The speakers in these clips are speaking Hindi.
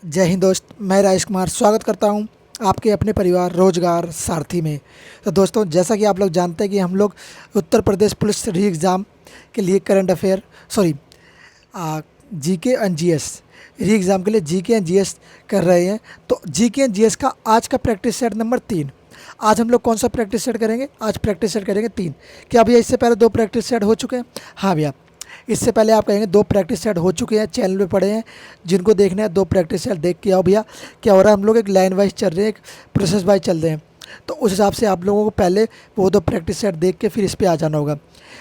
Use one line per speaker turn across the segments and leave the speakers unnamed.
जय हिंद दोस्त, मैं राजेश कुमार स्वागत करता हूं आपके अपने परिवार रोजगार सारथी में। तो दोस्तों, जैसा कि आप लोग जानते हैं कि हम लोग उत्तर प्रदेश पुलिस री एग्ज़ाम के लिए current affair sorry GK and GS री एग्ज़ाम के लिए जीके एंड जीएस कर रहे हैं। तो जीके एंड जीएस का आज का प्रैक्टिस सेट नंबर 3। आज हम लोग कौन सा प्रैक्टिस सेट करेंगे? आज प्रैक्टिस सेट करेंगे 3। क्या भैया इससे पहले 2 प्रैक्टिस सेट हो चुके हैं? हाँ भैया, इससे पहले आप कहेंगे 2 प्रैक्टिस सेट हो चुके हैं, चैनल पे पड़े हैं। जिनको देखना है 2 प्रैक्टिस सेट देख के आओ भैया। क्या हो रहा है, हम लोग एक लाइन वाइज चल रहे हैं, एक प्रोसेस वाइज चल रहे हैं। तो उस हिसाब से आप लोगों को पहले वो 2 प्रैक्टिस सेट देख के फिर इस पे आ जाना होगा।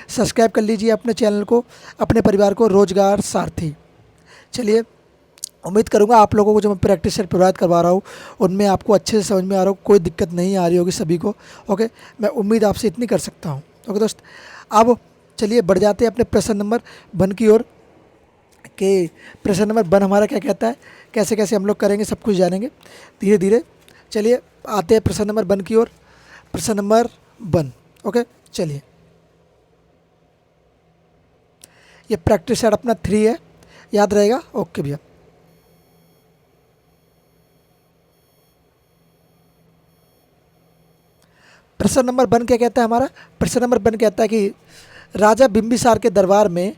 सब्सक्राइब कर लीजिए अपने चैनल को, अपने परिवार को रोजगार सारथी। चलिए, उम्मीद करूँगा आप लोगों को जो मैं प्रैक्टिस सेट प्रोवाइड करवा रहा हूँ उनमें आपको अच्छे से समझ में आ रहा हो, कोई दिक्कत नहीं आ रही होगी सभी को। ओके, मैं उम्मीद आपसे इतनी कर सकता हूँ। ओके दोस्त, अब चलिए बढ़ जाते हैं अपने प्रश्न नंबर 1 की ओर। कि प्रश्न नंबर 1 हमारा क्या कहता है, कैसे कैसे हम लोग करेंगे सब कुछ जानेंगे धीरे धीरे। चलिए आते हैं प्रश्न नंबर 1 की ओर। प्रश्न नंबर 1। ओके, चलिए, ये प्रैक्टिस सेट अपना 3 है, याद रहेगा। ओके भैया, प्रश्न नंबर 1 क्या कहता है हमारा? प्रश्न नंबर 1 कहता है कि राजा बिंबिसार के दरबार में,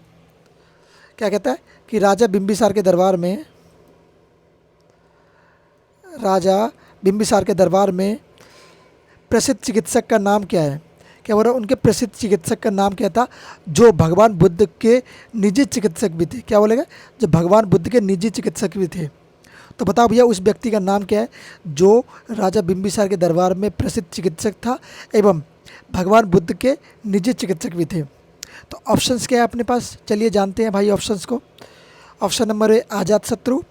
क्या कहता है कि राजा बिंबिसार के दरबार में, राजा बिंबिसार के दरबार में प्रसिद्ध चिकित्सक का नाम क्या है? क्या बोल रहा है, उनके प्रसिद्ध चिकित्सक का नाम क्या था जो भगवान बुद्ध के निजी चिकित्सक भी थे? क्या बोलेगा, जो भगवान बुद्ध के निजी चिकित्सक भी थे। तो बताओ भैया उस व्यक्ति का नाम क्या है जो राजा बिंबिसार के दरबार में प्रसिद्ध चिकित्सक था एवं भगवान बुद्ध के निजी चिकित्सक भी थे। तो ऑप्शंस क्या है अपने पास, चलिए जानते हैं भाई ऑप्शंस को। Option number A Ajatashatru,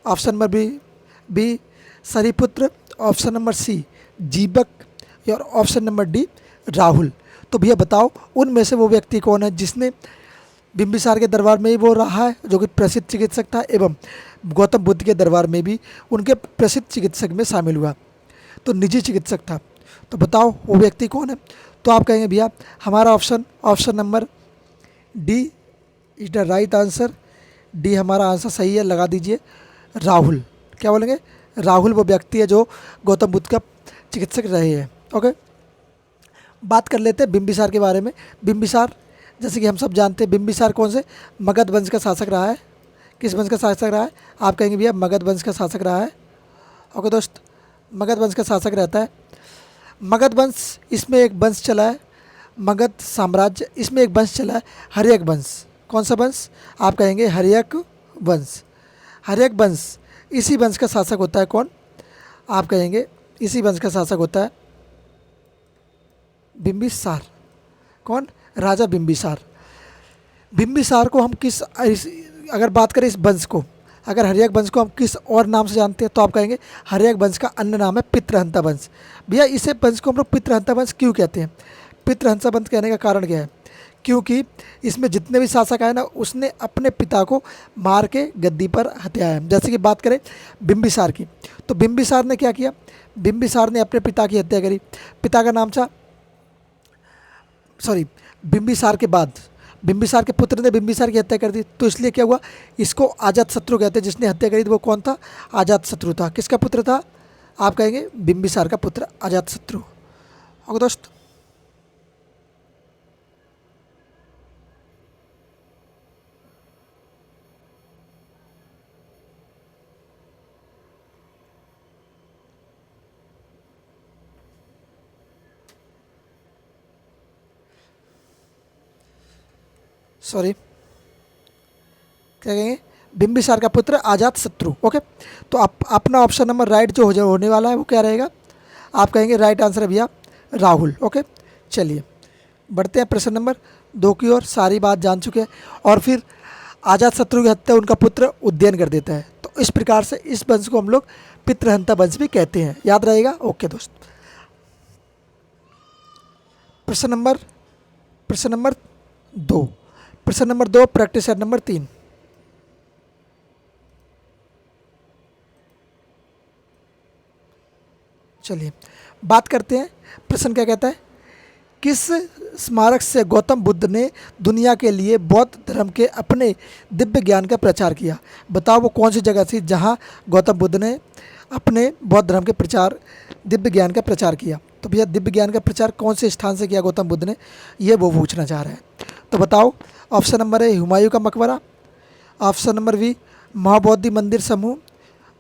option number B Sariputra, option number C Jivaka, और ऑप्शन नंबर डी राहुल। तो भैया बताओ उनमें से वो व्यक्ति कौन है जिसने बिंबिसार के दरबार में ही वो रहा है, जो कि प्रसिद्ध चिकित्सक था एवं गौतम बुद्ध के दरबार में भी उनके प्रसिद्ध चिकित्सक में शामिल हुआ, तो निजी चिकित्सक था। तो बताओ वो व्यक्ति कौन है? तो आप कहेंगे भैया हमारा option number D is the right answer. D हमारा आंसर सही है, लगा दीजिए राहुल। क्या बोलेंगे, राहुल वो व्यक्ति है जो गौतम बुद्ध का चिकित्सक रहे हैं। ओके, बात कर लेते हैं बिंबिसार के बारे में। बिंबिसार, जैसे कि हम सब जानते हैं, बिंबिसार कौन से मगध वंश का शासक रहा है? किस वंश का शासक रहा है? आप कहेंगे भैया मगध वंश का शासक रहा है। ओके दोस्त, मगध वंश का शासक रहता है। मगध वंश, इसमें एक वंश चला है मगध साम्राज्य, इसमें एक वंश चला है हर्यक वंश। कौन सा वंश? आप कहेंगे हर्यक वंश। हर्यक वंश, इसी वंश का शासक होता है कौन? आप कहेंगे इसी वंश का शासक होता है बिंबिसार। कौन? राजा बिंबिसार। बिंबिसार को हम अगर बात करें इस वंश को, अगर हर्यक वंश को हम किस और नाम से जानते हैं तो आप कहेंगे हर्यक वंश का अन्य नाम है पितृहंता वंश। भैया इसे वंश को हम लोग पितृहंता वंश क्यों कहते हैं? पितृहंता वंश कहने का कारण क्या है? क्योंकि इसमें जितने भी शासक आए ना, उसने अपने पिता को मार के गद्दी पर हत्या है। जैसे कि बात करें बिंबिसार की, तो बिंबिसार ने क्या किया? बिंबिसार ने अपने पिता की हत्या करी। पिता का नाम था, सॉरी, बिंबिसार के बाद बिंबिसार के पुत्र ने बिंबिसार की हत्या कर दी, तो इसलिए क्या हुआ, इसको अजात शत्रु कहते हैं। जिसने हत्या करी थी वो कौन था? अजात शत्रु था। किसका पुत्र था? आप कहेंगे बिंबिसार का पुत्र अजात शत्रु। ओके दोस्त, सॉरी, क्या कहेंगे, बिंबिसार का पुत्र अजात शत्रु। ओके, तो आप अपना ऑप्शन नंबर राइट जो होने वाला है वो क्या रहेगा? आप कहेंगे राइट आंसर है भैया राहुल। ओके, चलिए बढ़ते हैं प्रश्न नंबर 2 की ओर। सारी बात जान चुके हैं और फिर अजात शत्रु की हत्या उनका पुत्र उद्यन कर देता है। तो इस प्रकार से इस वंश को हम लोग पितृहंता वंश भी कहते हैं, याद रहेगा। ओके दोस्त, प्रश्न नंबर प्रश्न नंबर 2। प्रश्न नंबर 2 प्रैक्टिस सेट नंबर 3। चलिए बात करते हैं, प्रश्न क्या कहता है किस स्मारक से गौतम बुद्ध ने दुनिया के लिए बौद्ध धर्म के अपने दिव्य ज्ञान का प्रचार किया? बताओ वो कौन सी जगह थी जहाँ गौतम बुद्ध ने अपने बौद्ध धर्म के प्रचार दिव्य ज्ञान का प्रचार किया? तो भैया दिव्य ज्ञान का प्रचार कौन से स्थान से किया गौतम बुद्ध ने, ये वो पूछना चाह रहे हैं। तो बताओ, ऑप्शन नंबर ए हुमायूं का मकबरा, ऑप्शन नंबर बी महाबोधि मंदिर समूह,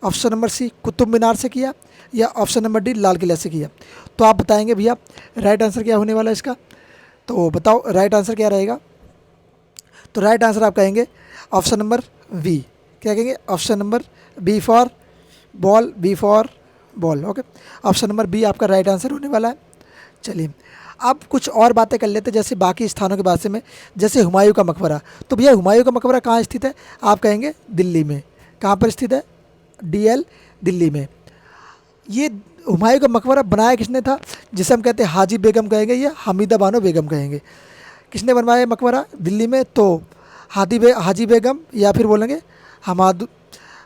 ऑप्शन नंबर सी कुतुब मीनार से किया, या option number D Lal Qila से किया? तो आप बताएंगे भैया राइट आंसर क्या होने वाला है इसका। तो बताओ राइट आंसर क्या रहेगा। तो राइट आंसर आप कहेंगे ऑप्शन नंबर बी। क्या कहेंगे? Option number B for ball, B for ball. Okay, option number B आपका राइट आंसर होने वाला है। चलिए अब कुछ और बातें कर लेते हैं, जैसे बाकी स्थानों के बारे में, जैसे हुमायूं का मकबरा। तो भैया हुमायूं का मकबरा कहाँ स्थित है? आप कहेंगे दिल्ली में। कहाँ पर स्थित है? DL दिल्ली में। ये हुमायूं का मकबरा बनाया किसने था? जिसे हम कहते हैं हाजी बेगम कहेंगे या हमीदा बानो बेगम कहेंगे। किसने बनवाया ये मकबरा दिल्ली में? तो हाजी बेगम या फिर बोलेंगे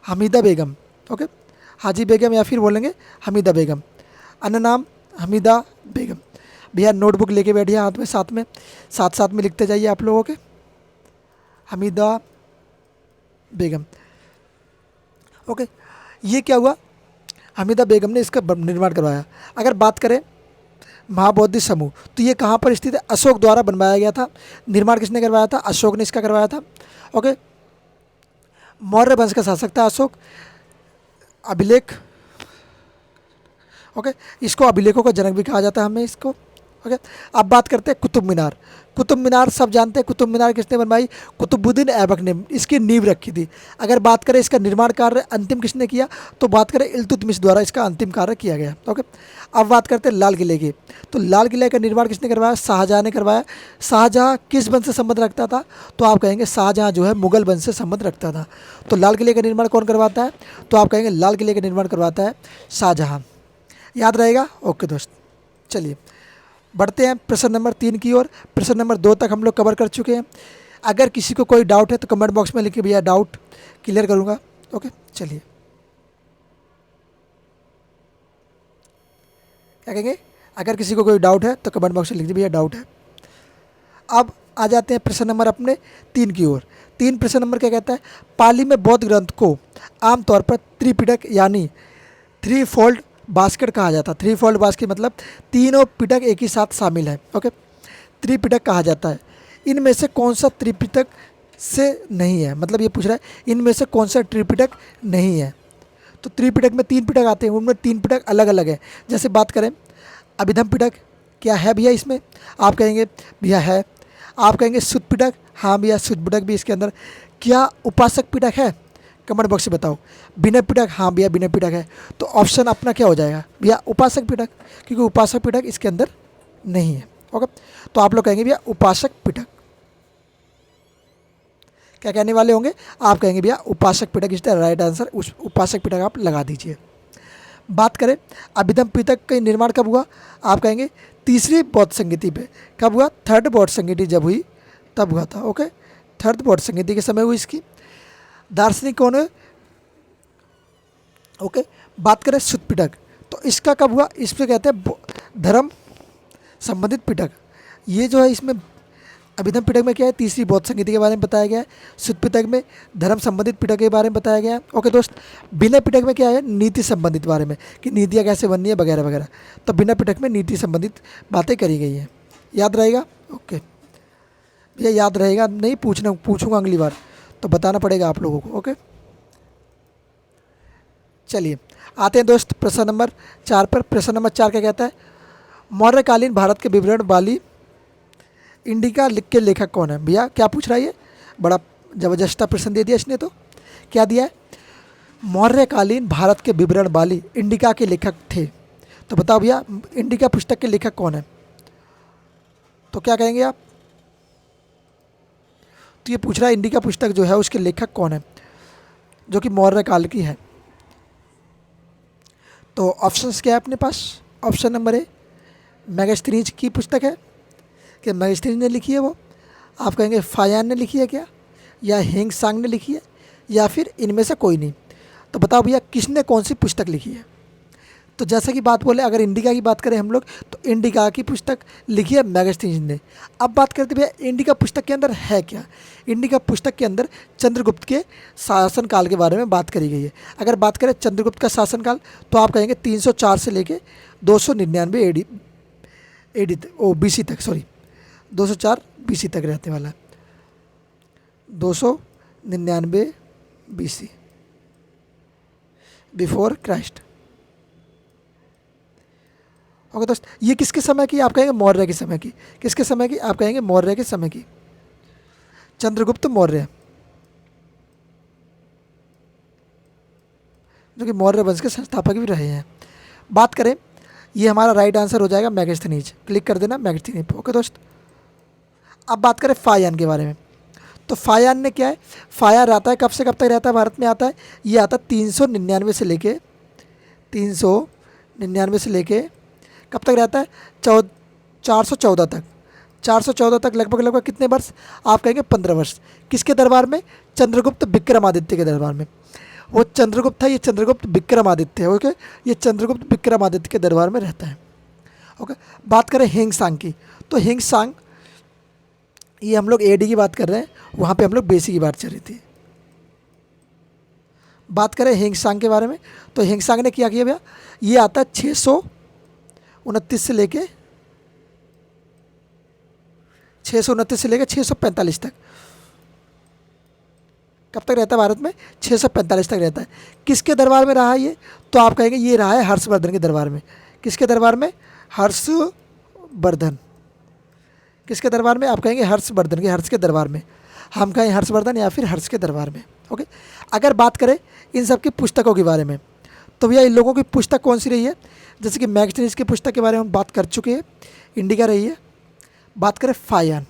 हमीदा बेगम। ओके, हाजी बेगम या फिर बोलेंगे हमीदा बेगम, अन्य नाम हमीदा बेगम। भैया नोटबुक लेके बैठिए हाथ में, साथ साथ में लिखते जाइए आप लोगों के। हमीदा बेगम। ओके, ये क्या हुआ? हमीदा बेगम ने इसका निर्माण करवाया। अगर बात करें महाबोधि समूह, तो ये कहाँ पर स्थित है? अशोक द्वारा बनवाया गया था। निर्माण किसने करवाया था? अशोक ने इसका करवाया था। ओके, मौर्य वंश का शासक था अशोक। अभिलेख, ओके, इसको अभिलेखों का जनक भी कहा जाता है हमें इसको। ओके, अब बात करते हैं कुतुब मीनार। कुतुब मीनार सब जानते हैं। कुतुब मीनार किसने बनवाई? कुतुबुद्दीन ऐबक ने इसकी नींव रखी थी। अगर बात करें इसका निर्माण कार्य अंतिम किसने किया, तो बात करें इल्तुतमिश द्वारा इसका अंतिम कार्य किया गया। ओके, अब बात करते हैं लाल किले की। तो लाल किले का निर्माण किसने करवाया? शाहजहाँ ने करवाया। शाहजहाँ किस वंश से संबंध रखता था? तो आप कहेंगे शाहजहाँ जो है मुगल वंश से संबंध रखता था। तो लाल किले का निर्माण कौन करवाता है? तो आप कहेंगे लाल किले का निर्माण करवाता है शाहजहाँ। याद रहेगा? ओके दोस्त, चलिए बढ़ते हैं प्रश्न नंबर 3 की ओर। प्रश्न नंबर 2 तक हम लोग कवर कर चुके हैं। अगर किसी को कोई डाउट है तो कमेंट बॉक्स में लिखिए, भैया डाउट क्लियर करूंगा। ओके, चलिए क्या कहेंगे? अगर किसी को कोई डाउट है तो कमेंट बॉक्स में लिख दीजिए, भैया डाउट है। अब आ जाते हैं प्रश्न नंबर अपने 3 की ओर। 3 प्रश्न नंबर क्या कहता है? पाली में बौद्ध ग्रंथ को आमतौर पर त्रिपिटक यानी 3 फोल्ड बास्केट कहा जाता है। 3 फोल्ड बास्केट मतलब तीनों पिटक एक ही साथ शामिल है। ओके, त्रिपिटक कहा जाता है। इनमें से कौन सा त्रिपिटक से नहीं है? मतलब ये पूछ रहा है इनमें से कौन सा त्रिपिटक नहीं है। तो त्रिपिटक में 3 पिटक आते हैं, उनमें 3 पिटक अलग अलग है। जैसे बात करें अभिधम पिटक, क्या है भैया इसमें? आप कहेंगे भैया है। आप कहेंगे सुत पिटक, हाँ भैया सुत पिटक भी इसके अंदर। क्या उपासक पिटक है? कमेंट बॉक्स में बताओ। विनय पिटक, हाँ भैया विनय पिटक है। तो ऑप्शन अपना क्या हो जाएगा भैया? उपासक पिटक, क्योंकि उपासक पिटक इसके अंदर नहीं है। ओके, तो आप लोग कहेंगे भैया उपासक पिटक। क्या कहने वाले होंगे? आप कहेंगे भैया उपासक पिटक इज द राइट आंसर। उस उपासक पिटक आप लगा दीजिए। बात करें अभिधम पिटक का निर्माण कब हुआ? आप कहेंगे तीसरी बौद्ध संगीति पे। कब हुआ? 3rd बौद्ध संगीति जब हुई तब हुआ था। ओके, 3rd बौद्ध संगीति के समय हुई इसकी। दार्शनिक कौन है? ओके, बात करें सुत पिटक, तो इसका कब हुआ? इस पे कहते हैं धर्म संबंधित पिटक। ये जो है इसमें अभिधम पिटक में क्या है? तीसरी बौद्ध संगीति के बारे में बताया गया है। सुत पिटक में धर्म संबंधित पिटक के बारे में बताया गया है। ओके दोस्त, विनय पिटक में क्या है? नीति संबंधित बारे में, कि नीतियाँ कैसे बननी है वगैरह वगैरह। तो विनय पिटक में नीति संबंधित बातें करी गई हैं। याद रहेगा? ओके भैया याद रहेगा नहीं, पूछूंगा अगली बार तो बताना पड़ेगा आप लोगों को। ओके, चलिए आते हैं दोस्त प्रश्न नंबर 4 पर। प्रश्न नंबर 4 क्या कहता है? मौर्यकालीन भारत के विवरण वाली इंडिका लिख के लेखक कौन है? भैया क्या पूछ रहा है ये? बड़ा जबरदस्त प्रश्न दे दिया इसने। तो क्या दिया है? मौर्यकालीन भारत के विवरण वाली इंडिका के लेखक थे। तो बताओ भैया इंडिका पुस्तक के लेखक कौन है? तो क्या कहेंगे आप? तो ये पूछ रहा है इंडिका पुस्तक जो है उसके लेखक कौन है, जो कि मौर्य काल की है। तो ऑप्शंस क्या है अपने पास? ऑप्शन नंबर ए मैगस्थनीज की पुस्तक है। क्या मैगस्थनीज ने लिखी है वो? आप कहेंगे फायान ने लिखी है क्या, या हिंग सांग ने लिखी है, या फिर इनमें से कोई नहीं। तो बताओ भैया किसने कौन सी पुस्तक लिखी है? तो जैसे कि बात बोले, अगर इंडिका की बात करें हम लोग, तो इंडिका की पुस्तक लिखी है मैगस्थनीज ने। अब बात करते भैया इंडिका पुस्तक के अंदर है क्या। इंडिका पुस्तक के अंदर चंद्रगुप्त के शासनकाल के बारे में बात करी गई है। अगर बात करें चंद्रगुप्त का शासनकाल, तो आप कहेंगे 304 से लेके 299 एडी ओ BC तक, सॉरी 204 BC तक रहने वाला है, 299 BC, बिफोर क्राइस्ट। ओके दोस्त, ये किसके समय की, आप कहेंगे मौर्य के समय की। किसके समय की, आप कहेंगे मौर्य के समय की, चंद्रगुप्त मौर्य, जो कि मौर्य वंश के संस्थापक भी रहे हैं। बात करें, ये हमारा राइट आंसर हो जाएगा मैगस्थनीज, क्लिक कर देना मैगस्थनीज। ओके दोस्त, अब बात करें फायान के बारे में, तो फायान ने क्या है, फायान आता है कब से कब तक रहता है भारत में आता है, ये आता है 399 से लेके 399 से लेके कब तक रहता है, 414 तक, 414 तक लगभग कितने वर्ष, आप कहेंगे 15 वर्ष। किसके दरबार में, चंद्रगुप्त विक्रमादित्य के दरबार में। वो चंद्रगुप्त था, ये चंद्रगुप्त विक्रमादित्य है। ओके, ये चंद्रगुप्त विक्रमादित्य के दरबार में रहता है। ओके, बात करें हिंगसांग की, तो हिंगसांग, ये हम लोग AD की बात कर रहे हैं, वहाँ पे हम लोग BC की बात चल रही थी। बात करें हिंगसांग के बारे में, तो हिंगसांग ने क्या किया भैया, ये आता है 629 से लेके 645 तक। कब तक रहता है भारत में, 645 तक रहता है। किसके दरबार में रहा ये, तो आप कहेंगे ये रहा है हर्षवर्धन के दरबार में। किसके दरबार में, हर्षवर्धन। किसके दरबार में, आप कहेंगे हर्षवर्धन के, हर्ष के दरबार में। हम कहें हर्षवर्धन या फिर हर्ष के दरबार में। ओके, अगर बात करें इन सब की पुस्तकों के बारे में, तो भैया इन लोगों की पुस्तक कौन सी रही है, जैसे कि मैगस्थनीज की पुस्तक के बारे में हम बात कर चुके हैं, इंडिका रही है। बात करें फायान,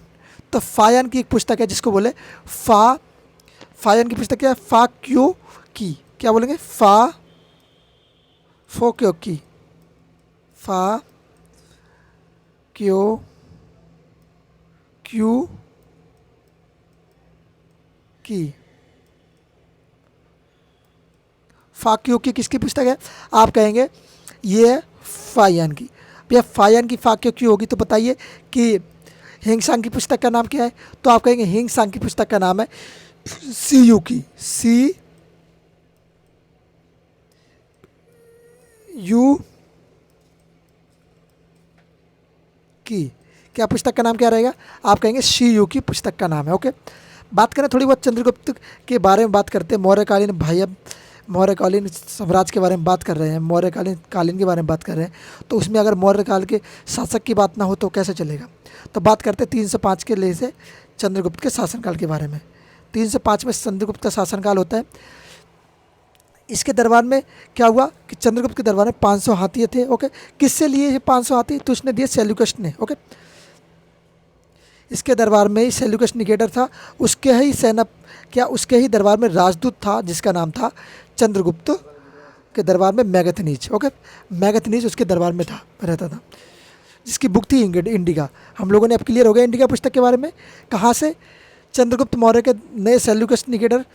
तो फायान की एक पुस्तक है जिसको बोले फायान की पुस्तक क्या है, फा क्यों की, क्या बोलेंगे, फो क्यों की, फा क्यों की, फाक्यों की किसकी पुस्तक है, आप कहेंगे ये है फायान की। भैया फायान की फाक्यों की होगी, तो बताइए कि हिंगसांग की पुस्तक का नाम क्या है, तो आप कहेंगे हिंगसांग की पुस्तक का नाम है CU की, CU की। क्या पुस्तक का नाम क्या रहेगा, आप कहेंगे CU की पुस्तक का नाम है। ओके, बात करें थोड़ी बहुत चंद्रगुप्त के बारे में बात करते हैं। मौर्यकालीन भाई, अब मौर्यकालीन साम्राज्य के बारे में बात कर रहे हैं, मौर्यकालीन के बारे में बात कर रहे हैं, तो उसमें अगर मौर्यकाल के शासक की बात ना हो तो कैसे चलेगा। तो बात करते हैं 305 के ले से चंद्रगुप्त के शासनकाल के बारे में। 305 में चंद्रगुप्त का शासनकाल होता है। इसके दरबार में क्या हुआ कि चंद्रगुप्त के दरबार में 500 हाथी थे। ओके, किससे लिए ये 500 हाथी, तो उसने दिए सेल्यूकस ने। ओके, इसके दरबार में ही सेल्यूकस निकेटर था, उसके ही दरबार में राजदूत था जिसका नाम था चंद्रगुप्त के दरबार में मैगस्थनीज। ओके, मैगस्थनीज उसके दरबार में रहता था, जिसकी बुक थी इंडिका। हम लोगों ने अब क्लियर हो गया इंडिका पुस्तक के बारे में। कहाँ से, चंद्रगुप्त मौर्य के नए सेल्यूकस निकेटर,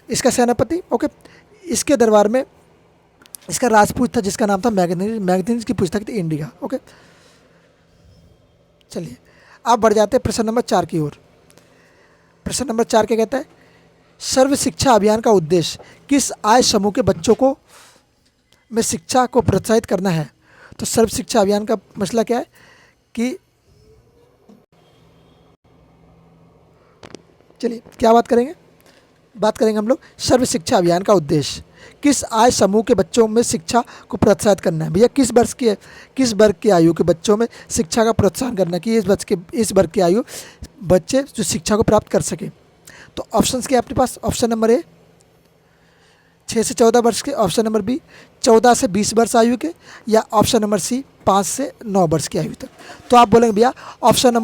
इसका सेनापति। ओके, इसके दरबार में इसका राजपूत था जिसका नाम था मैगस्थनीज। मैगस्थनीज की पुस्तक थी इंडिका। ओके, चलिए अब बढ़ जाते हैं प्रश्न नंबर 4 की ओर। प्रश्न नंबर 4 क्या कहता है, सर्व शिक्षा अभियान का उद्देश्य किस आय समूह के बच्चों को में शिक्षा को प्रोत्साहित करना है। तो सर्व शिक्षा अभियान का मसला क्या है कि, चलिए क्या बात करेंगे हम लोग, सर्व शिक्षा अभियान का उद्देश्य किस आय समूह के बच्चों में शिक्षा को प्रोत्साहित करना है। भैया किस वर्ग की आयु के बच्चों में शिक्षा का प्रोत्साहन करना है कि इस वर्ग की आयु बच्चे जो शिक्षा को प्राप्त कर सके। तो ऑप्शंस क्या है आपके पास, ऑप्शन नंबर ए 6 से 14 वर्ष के, ऑप्शन नंबर बी 14 से 20 वर्ष आयु के, या ऑप्शन नंबर सी 5 से 9 वर्ष की आयु तक। तो आप बोलेंगे भैया ऑप्शन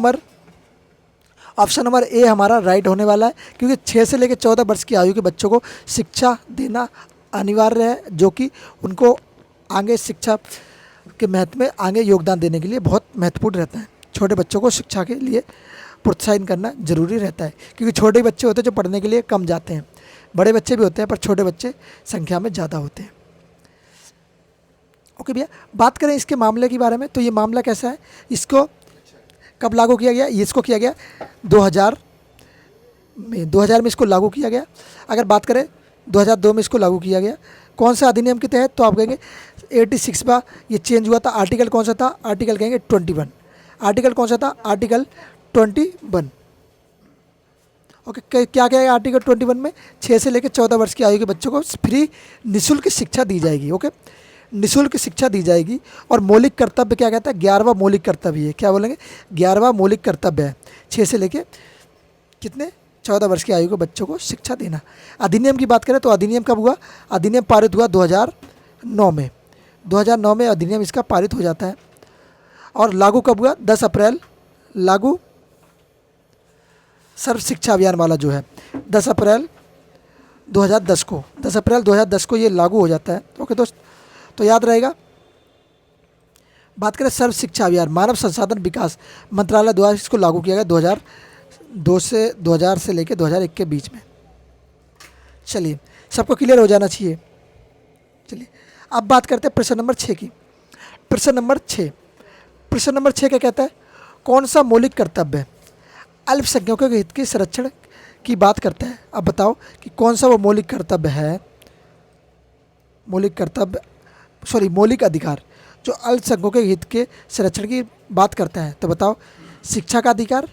नंबर ए हमारा राइट होने वाला है, क्योंकि 6 से लेकर 14 वर्ष की आयु के बच्चों को शिक्षा देना अनिवार्य है, जो कि उनको आगे शिक्षा के महत्व में आगे योगदान देने के लिए बहुत महत्वपूर्ण रहता है। छोटे बच्चों को शिक्षा के लिए प्रोत्साहन करना जरूरी रहता है, क्योंकि छोटे बच्चे होते हैं जो पढ़ने के लिए कम जाते हैं, बड़े बच्चे भी होते हैं पर छोटे बच्चे संख्या में ज़्यादा होते हैं। ओके भैया, बात करें इसके मामले के बारे में, तो ये मामला कैसा है, इसको कब लागू किया गया, ये इसको किया गया 2000 में, 2000 में इसको लागू किया गया। अगर बात करें 2002 में इसको लागू किया गया। कौन सा अधिनियम के तहत, तो आप कहेंगे 86वां ये चेंज हुआ था। आर्टिकल कौन सा था, आर्टिकल कहेंगे 21। आर्टिकल कौन सा था, आर्टिकल 21। ओके, क्या क्या है आर्टिकल 21 में, 6 से लेकर 14 वर्ष की आयु के बच्चों को फ्री निःशुल्क शिक्षा दी जाएगी। ओके, निःशुल्क शिक्षा दी जाएगी। और मौलिक कर्तव्य क्या कहता है, 11वां मौलिक कर्तव्य है, क्या बोलेंगे, 11वां मौलिक कर्तव्य है 6 से लेके कितने 14 वर्ष की आयु के बच्चों को शिक्षा देना। अधिनियम की बात करें तो अधिनियम कब हुआ, अधिनियम पारित हुआ 2009 में। 2009 में अधिनियम इसका पारित हो जाता है। और लागू कब हुआ, 10 अप्रैल लागू, सर्व शिक्षा अभियान वाला जो है 10 अप्रैल 2010 को, 10 अप्रैल 2010 को ये लागू हो जाता है। ओके दोस्त, तो याद रहेगा। बात करें सर्व शिक्षा अभियान, मानव संसाधन विकास मंत्रालय द्वारा इसको लागू किया गया 2000 से लेकर 2001 के बीच में। चलिए, सबको क्लियर हो जाना चाहिए। चलिए, अब बात करते हैं प्रश्न नंबर 6 की। प्रश्न नंबर 6, प्रश्न नंबर 6 क्या कहता है, कौन सा मौलिक कर्तव्य है अल्पसंख्यकों के हित के संरक्षण की बात करता है। अब बताओ कि कौन सा वो मौलिक कर्तव्य है, मौलिक अधिकार जो अल्पसंख्यकों के हित के संरक्षण की बात करता है। तो बताओ, शिक्षा का अधिकार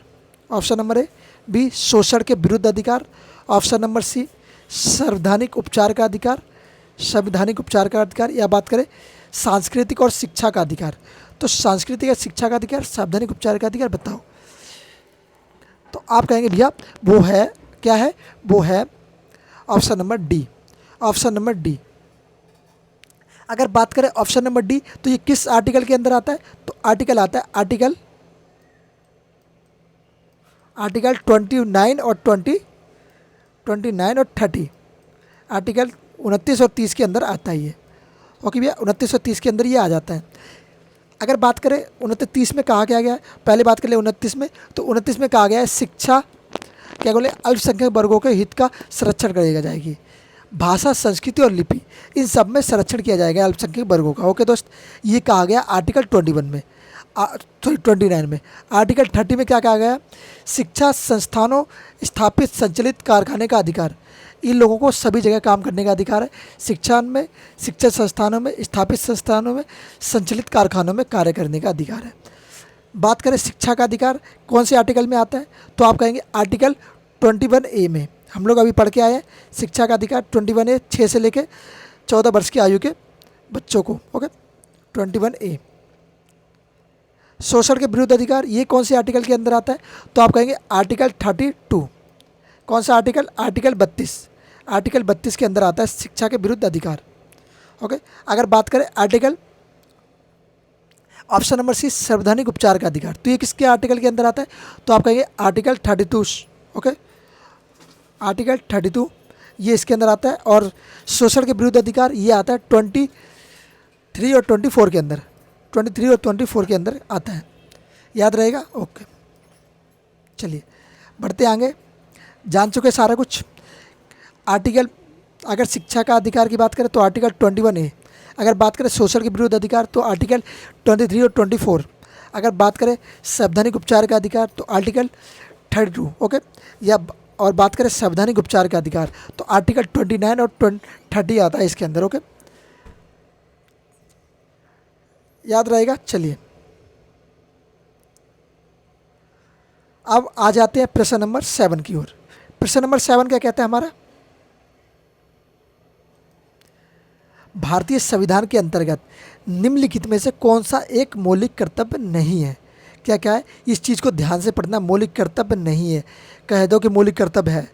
ऑप्शन नंबर ए, बी शोषण के विरुद्ध अधिकार ऑप्शन नंबर सी, संवैधानिक उपचार का अधिकार, या बात करें सांस्कृतिक और शिक्षा का अधिकार। तो सांस्कृतिक या शिक्षा का अधिकार, संवैधानिक उपचार का अधिकार, बताओ। तो आप कहेंगे भैया वो है, क्या है, वो है option number D, option number D. अगर बात करें ऑप्शन नंबर डी, तो ये किस आर्टिकल के अंदर आता है, तो आर्टिकल आता है आर्टिकल 29 और 30, आर्टिकल 29 और 30 के अंदर आता है ये। ओके भैया, 29 और 30 के अंदर ये आ जाता है। अगर बात करें 29 में कहा क्या गया है, पहले बात कर ले 29 में, तो 29 में कहा गया है शिक्षा क्या बोले अल्पसंख्यक वर्गों के हित का संरक्षण करेगा जाएगी। भाषा, संस्कृति और लिपि, इन सब में संरक्षण किया जाएगा अल्पसंख्यक वर्गों का। ओके दोस्त, ये कहा गया आर्टिकल 21 में, 29 में। आर्टिकल 30 में क्या कहा गया, शिक्षा संस्थानों स्थापित संचालित कारखाने का अधिकार, इन लोगों को सभी जगह काम करने का अधिकार है। शिक्षा संस्थानों में, स्थापित संस्थानों में, संचालित कारखानों में कार्य करने का अधिकार है। बात करें शिक्षा का अधिकार कौन से आर्टिकल में आता है, तो आप कहेंगे आर्टिकल 21A में। हम लोग अभी पढ़ के आए हैं शिक्षा का अधिकार 21A, 6 से लेके 14 वर्ष की आयु के बच्चों को। Okay, 21A। शोषण के विरुद्ध अधिकार, ये कौन से आर्टिकल के अंदर आता है, तो आप कहेंगे आर्टिकल 32। कौन सा आर्टिकल, आर्टिकल 32, आर्टिकल 32 के अंदर आता है शिक्षा के विरुद्ध अधिकार। ओके, अगर बात करें आर्टिकल ऑप्शन नंबर सी, संवैधानिक उपचार का अधिकार, तो ये किसके आर्टिकल के अंदर आता है, तो आप कहेंगे आर्टिकल 32। ओके, आर्टिकल 32 ये इसके अंदर आता है। और शोषण के विरुद्ध अधिकार ये आता है 23 और 24 के अंदर, 23 और 24 के अंदर आता है, याद रहेगा। ओके, चलिए बढ़ते आगे, जान चुके सारा कुछ। आर्टिकल, अगर शिक्षा का अधिकार की बात करें तो आर्टिकल 21A। अगर बात करें शोषण के विरुद्ध अधिकार तो आर्टिकल 23 और 24। अगर बात करें संवैधानिक उपचार का अधिकार तो आर्टिकल 32। ओके, या और बात करें संवैधानिक उपचार का अधिकार तो आर्टिकल 29 और 30 आता है इसके अंदर। ओके, याद रहेगा। चलिए अब आ जाते हैं प्रश्न नंबर 7 की ओर। प्रश्न नंबर 7 क्या कहता है हमारा, भारतीय संविधान के अंतर्गत निम्नलिखित में से कौन सा एक मौलिक कर्तव्य नहीं है। क्या क्या है, इस चीज़ को ध्यान से पढ़ना, मौलिक कर्तव्य नहीं है। कह दो कि मौलिक कर्तव्य है,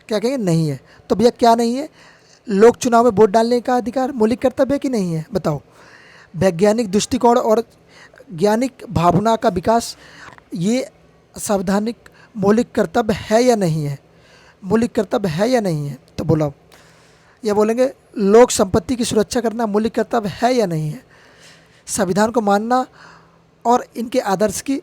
क्या कहेंगे, नहीं है। तो भैया क्या नहीं है, लोक चुनाव में वोट डालने का अधिकार मौलिक कर्तव्य है कि नहीं है, बताओ। वैज्ञानिक दृष्टिकोण और ज्ञानिक भावना का विकास, ये संवैधानिक मौलिक कर्तव्य है या नहीं है, मौलिक कर्तव्य है या नहीं है, तो बोलो। या बोलेंगे लोक संपत्ति की सुरक्षा करना मौलिक कर्तव्य है या नहीं है। संविधान को मानना और इनके आदर्श की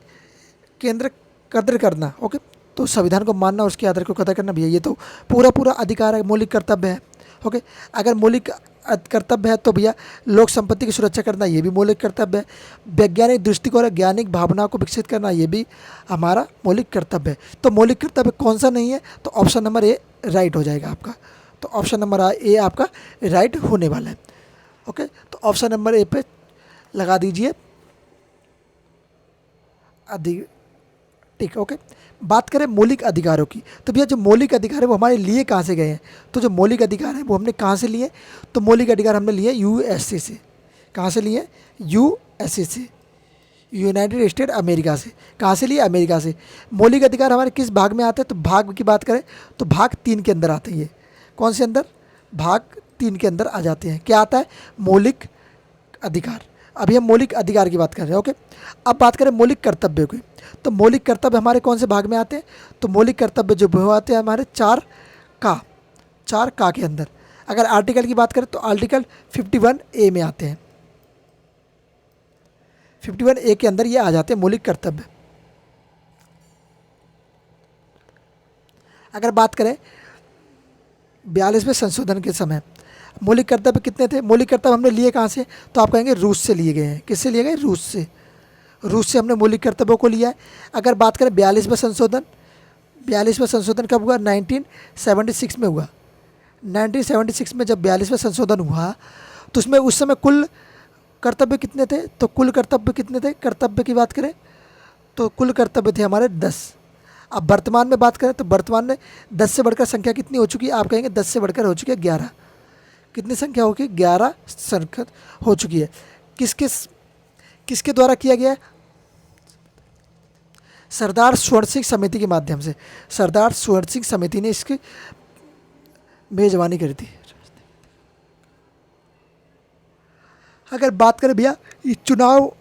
कद्र करना। ओके, तो संविधान को मानना और उसके आदर्श को कदर करना भैया ये तो पूरा अधिकार है, मौलिक कर्तव्य है। ओके, अगर मौलिक कर्तव्य है तो भैया लोक संपत्ति की सुरक्षा करना ये भी मौलिक कर्तव्य है। वैज्ञानिक दृष्टिकोण और ज्ञानिक भावना को विकसित करना ये भी हमारा मौलिक कर्तव्य है। तो मौलिक कर्तव्य कौन सा नहीं है, तो ऑप्शन नंबर ए राइट हो जाएगा आपका। तो ऑप्शन नंबर ए आपका राइट होने वाला है। ओके, तो ऑप्शन नंबर ए पे लगा दीजिए ठीक। ओके, बात करें मौलिक अधिकारों की, तो भैया जो मौलिक अधिकार है वो हमारे लिए कहाँ से गए हैं, तो जो मौलिक अधिकार है वो हमने कहाँ से लिए, तो मौलिक अधिकार हमने लिए यूएसए से। कहाँ से लिए, यूएसए से, यूनाइटेड स्टेट अमेरिका से। कहाँ से लिए, अमेरिका से। मौलिक अधिकार हमारे किस भाग में आते हैं, तो भाग की बात करें तो भाग 3 के अंदर आते हैं। ये कौन से अंदर, भाग 3 के अंदर आ जाते हैं। क्या आता है, मौलिक अधिकार। अभी हम मौलिक अधिकार की बात कर रहे हैं। ओके, अब बात करें मौलिक कर्तव्य की, तो मौलिक कर्तव्य हमारे कौन से भाग में आते हैं, तो मौलिक कर्तव्य जो वो आते हैं हमारे 4 का के अंदर। अगर आर्टिकल की बात करें तो आर्टिकल 51A में आते हैं। 51A के अंदर ये आ जाते हैं मौलिक कर्तव्य। अगर बात करें 42वें संशोधन के समय मौलिक कर्तव्य कितने थे, मौलिक कर्तव्य हमने लिए कहाँ से, तो आप कहेंगे रूस से लिए गए हैं। किससे लिए गए, रूस से। रूस से हमने मौलिक कर्तव्यों को लिया है। अगर बात करें 42वां संशोधन कब हुआ, 1976 में हुआ। 1976 में जब 42वां संशोधन हुआ तो उसमें उस समय कुल कर्तव्य कितने थे, तो कुल कर्तव्य कितने थे, कर्तव्य की बात करें तो कुल कर्तव्य थे हमारे 10। अब वर्तमान में बात करें तो वर्तमान में 10 से बढ़कर संख्या कितनी हो चुकी है, आप कहेंगे 10 से बढ़कर हो चुकी है 11। कितनी संख्या होगी, 11 संख्या हो चुकी है। किसके द्वारा किया गया है, सरदार स्वर्ण सिंह समिति के माध्यम से। सरदार स्वर्ण सिंह समिति ने इसकी मेजबानी करी थी। अगर बात करें भैया ये चुनाव,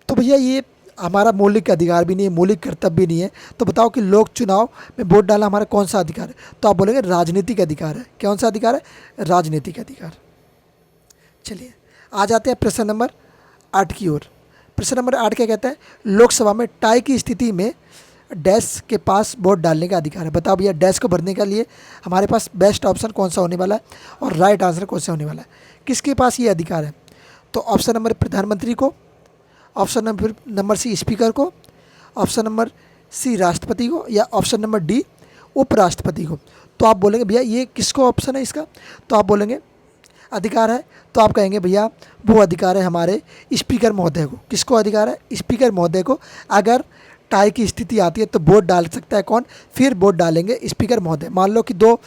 तो भैया ये हमारा मौलिक अधिकार भी नहीं है, मौलिक कर्तव्य भी नहीं है। तो बताओ कि लोक चुनाव में वोट डालना हमारा कौन सा अधिकार है, तो आप बोलेंगे राजनीतिक अधिकार है। कौन सा अधिकार है, राजनीतिक अधिकार। चलिए आ जाते हैं प्रश्न नंबर 8 की ओर। प्रश्न नंबर 8 क्या कहता है, लोकसभा में टाई की स्थिति में डैश के पास वोट डालने का अधिकार है। बताओ भैया डैश को भरने के लिए हमारे पास बेस्ट ऑप्शन कौन सा होने वाला है और राइट आंसर कौन सा होने वाला है, किसके पास ये अधिकार है, तो ऑप्शन नंबर प्रधानमंत्री को, ऑप्शन नंबर सी स्पीकर को, ऑप्शन नंबर सी राष्ट्रपति को, या ऑप्शन नंबर डी उपराष्ट्रपति को। तो आप बोलेंगे भैया ये किसको ऑप्शन है इसका, तो आप बोलेंगे अधिकार है, तो आप कहेंगे भैया वो अधिकार है हमारे स्पीकर महोदय को। किसको अधिकार है, स्पीकर महोदय को। अगर टाई की स्थिति आती है तो वोट डाल सकता है कौन, फिर वोट डालेंगे स्पीकर महोदय। मान लो कि दो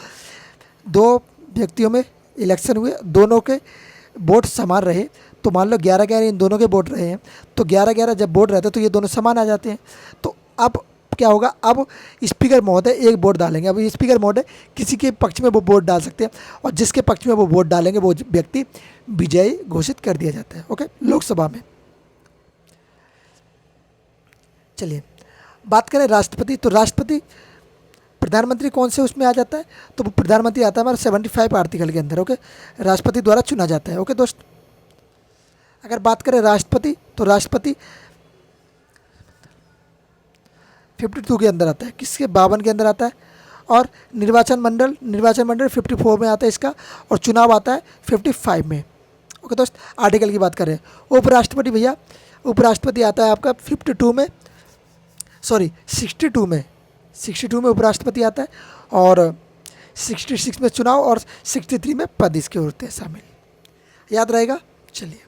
व्यक्तियों में इलेक्शन हुए, दोनों के वोट समान रहे, तो मान लो 11-11 इन दोनों के वोट रहे हैं, तो 11-11 जब वोट रहते हैं तो ये दोनों समान आ जाते हैं। तो अब क्या होगा, अब स्पीकर महोदय एक वोट डालेंगे। अब स्पीकर महोदय किसी के पक्ष में वो वोट डाल सकते हैं और जिसके पक्ष में वो वोट डालेंगे वो व्यक्ति विजयी घोषित कर दिया जाता है। ओके, लोकसभा में। चलिए बात करें राष्ट्रपति, तो राष्ट्रपति प्रधानमंत्री कौन से उसमें आ जाता है, तो प्रधानमंत्री आता है हमारे 75 आर्टिकल के अंदर। ओके, राष्ट्रपति द्वारा चुना जाता है। ओके दोस्त, अगर बात करें राष्ट्रपति, तो राष्ट्रपति 52 के अंदर आता है, किसके 52 के अंदर आता है। और निर्वाचन मंडल 54 में आता है इसका, और चुनाव आता है 55 में। ओके दोस्त, आर्टिकल की बात करें। उपराष्ट्रपति भैया, उपराष्ट्रपति आता है आपका 62 में, सॉरी 62 में उपराष्ट्रपति आता है, और 66 में चुनाव, और 63 में पद इसके होते हैं शामिल। याद रहेगा। चलिए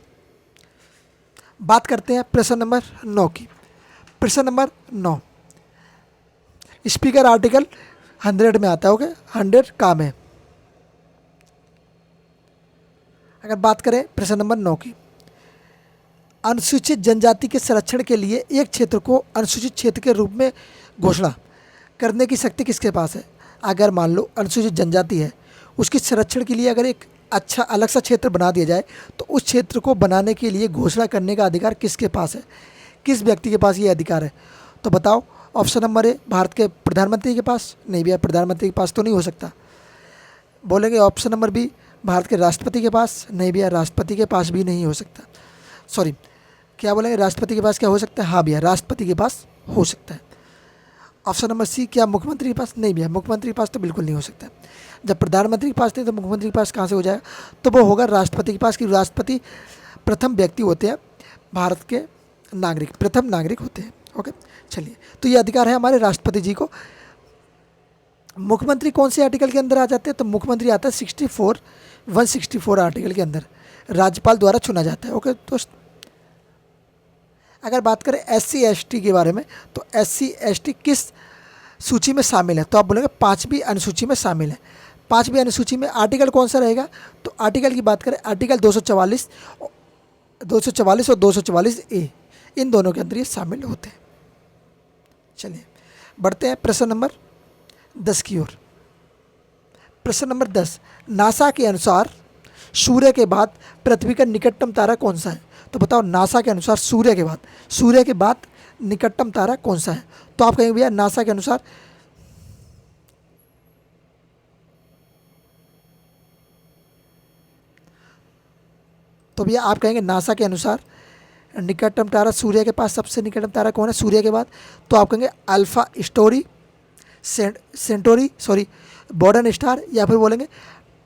बात करते हैं प्रश्न नंबर 9 की। प्रश्न नंबर 9, स्पीकर आर्टिकल 100 में आता है। ओके, 100 का में। अगर बात करें प्रश्न नंबर 9 की, अनुसूचित जनजाति के संरक्षण के लिए एक क्षेत्र को अनुसूचित क्षेत्र के रूप में घोषणा करने की शक्ति किसके पास है। अगर मान लो अनुसूचित जनजाति है, उसके संरक्षण के लिए अगर एक अच्छा अलग सा क्षेत्र बना दिया जाए, तो उस क्षेत्र को बनाने के लिए घोषणा करने का अधिकार किसके पास है, किस व्यक्ति के पास ये अधिकार है। तो बताओ, ऑप्शन नंबर ए भारत के प्रधानमंत्री के पास, नहीं भैया प्रधानमंत्री के पास तो नहीं हो सकता। बोलेंगे ऑप्शन नंबर बी भारत के राष्ट्रपति के पास, नहीं भैया राष्ट्रपति के पास भी नहीं हो सकता। सॉरी, क्या बोलेंगे, राष्ट्रपति के पास क्या हो सकता है, हाँ भैया राष्ट्रपति के पास हो सकता है। ऑप्शन नंबर सी, क्या मुख्यमंत्री के पास? नहीं भैया, मुख्यमंत्री के पास तो बिल्कुल नहीं हो सकता। जब प्रधानमंत्री के पास नहीं तो मुख्यमंत्री के पास कहाँ से हो जाएगा? तो वो होगा राष्ट्रपति के पास, कि राष्ट्रपति प्रथम व्यक्ति होते हैं भारत के नागरिक, प्रथम नागरिक होते हैं। ओके, चलिए, तो ये अधिकार है हमारे राष्ट्रपति जी को। मुख्यमंत्री कौन से आर्टिकल के अंदर आ जाते हैं? तो मुख्यमंत्री आता है 164 आर्टिकल के अंदर, राज्यपाल द्वारा चुना जाता है। ओके दोस्त, अगर बात करें SC ST के बारे में, तो SC ST किस सूची में शामिल है? तो आप बोलेंगे 5वीं अनुसूची में शामिल है। 5वीं अनुसूची में आर्टिकल कौन सा रहेगा? तो आर्टिकल की बात करें, आर्टिकल 244 और 244A, इन दोनों के अंदर ये शामिल होते हैं। चलिए बढ़ते हैं प्रश्न नंबर 10 की ओर। प्रश्न नंबर 10, नासा के अनुसार सूर्य के बाद पृथ्वी का निकटतम तारा कौन सा है? तो बताओ, नासा के अनुसार सूर्य के बाद निकटतम तारा कौन सा है? तो आप कहेंगे भैया नासा के अनुसार आप कहेंगे नासा के अनुसार निकटतम तारा, सूर्य के पास सबसे निकटतम तारा कौन है सूर्य के बाद? तो आप कहेंगे अल्फा स्टोरी सेंटोरी बॉर्डन स्टार, या फिर बोलेंगे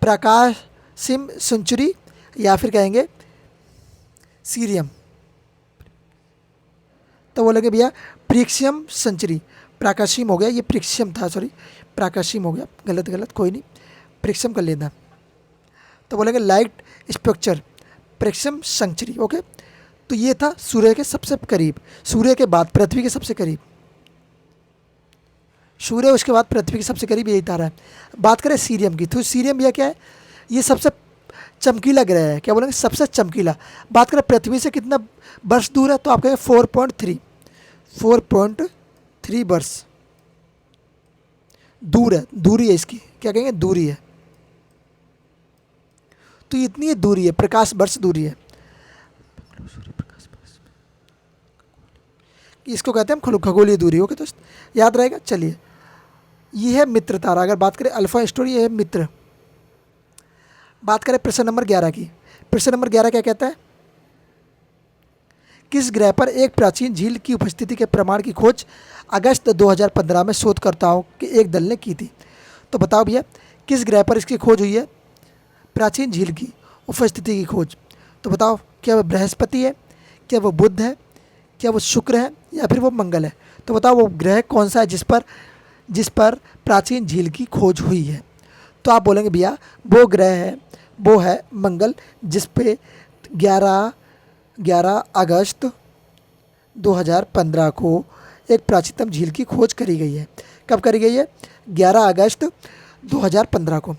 प्रकाशिम सेंचुरी, या फिर कहेंगे सीरियम। तो बोलेंगे भैया प्रिक्सियम सेंचुरी। प्राकाशिम हो गया, ये प्रिक्सियम था, प्राकाशिम हो गया, गलत कोई नहीं, प्रिक्सियम कर लेना। तो बोलेंगे लाइट स्पेक्चर प्रिक्सियम सेंचुरी। ओके, तो ये था सूर्य के सबसे करीब, सूर्य के बाद पृथ्वी के सबसे करीब सूर्य, उसके बाद पृथ्वी के सबसे करीब यही तारा है। बात करें सीरियम की, तो सीरियम भैया क्या है? ये सबसे चमकीला ग्रह है। क्या बोलेंगे? सबसे चमकीला। बात करें पृथ्वी से कितना वर्ष दूर है? तो आप कहेंगे 4.3 वर्ष दूर है, दूरी है इसकी, क्या कहेंगे? दूरी है। तो इतनी दूरी है, प्रकाश वर्ष दूरी है, इसको कहते हैं हम खगोलीय दूरी। ओके दोस्त, याद रहेगा। चलिए, ये है मित्र तारा। अगर बात करें अल्फा स्टोरी, ये है मित्र। बात करें प्रश्न नंबर 11 की। प्रश्न नंबर 11 क्या कहता है? किस ग्रह पर एक प्राचीन झील की उपस्थिति के प्रमाण की खोज अगस्त 2015 में शोधकर्ताओं के एक दल ने की थी? तो बताओ भैया, किस ग्रह पर इसकी खोज हुई है? प्राचीन झील की उपस्थिति की खोज। तो बताओ, क्या वह बृहस्पति है, क्या वो बुध है, क्या वो शुक्र है, या फिर वो मंगल है? तो बताओ वो ग्रह कौन सा है जिस पर प्राचीन झील की खोज हुई है? तो आप बोलेंगे भैया वो ग्रह है, वो है मंगल, जिस पे 11 अगस्त 2015 को एक प्राचीनतम झील की खोज करी गई है। कब करी गई है? 11 अगस्त 2015 को।